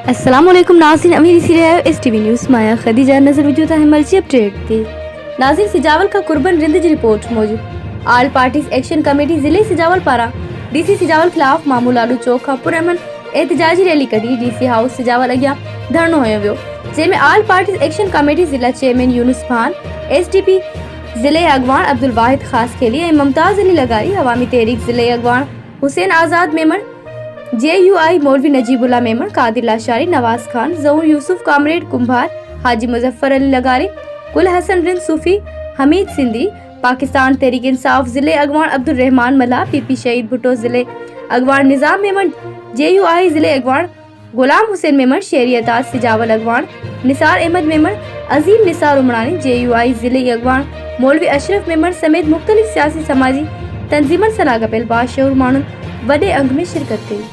अस्सलामुअलैकुम नाज़रीन, अमीरी सी रहे एस टीवी न्यूज़ माया खदीजा नजर वजूद है मर्जी अपडेट थी। नाज़रीन सिजावल का कुर्बन रिंद जी रिपोर्ट मौजूद आल पार्टीज एक्शन कमेटी ज़िले सिजावल पारा डीसी सिजावल खिलाफ मामूल आलू चौक का पुरअमन एहतजाजी रैली कढी। डीसी हाउस सिजावल अॻियां धरनो हुयो वियो, जंहिंमें आल पार्टीज एक्शन कमेटी ज़िला चेयरमैन यूनुस खान, एसडीपी ज़िले अगवान अब्दुल वाहिद खास खेली ऐं मुमताज़ अली लगारी, अवामी तहरीक ज़िले अगवान हुसैन आज़ाद मेमन, JUI मौलवी नजीबुल्ला मेमन, कादिर लाशारी, नवाज खान, जहूर यूसुफ, कामरेड कुंभार, हाजी मुजफ्फर अली लगारी, कुल हसन रिंद सूफी, हमीद सिंधी, पाकिस्तान तहरीक इंसाफ ज़िले अगवान अब्दुल रहमान मल्ला, PP शहीद भुट्टो ज़िले अगवान निज़ाम मेमन, JUI ज़िले अगवान गुलाम हुसैन मेमन, शहरियत सिजावल अगवान निसार अहमद मेमन, अजीम निसार उमरानी, JUI ज़िले अगवान मौलवी अशरफ मेमन समेत मुख्तलिफ सियासी समाजी तंजीमन सलाह कपिल बाशऊर माण्हुनि वॾे अंग में शिरकत कई।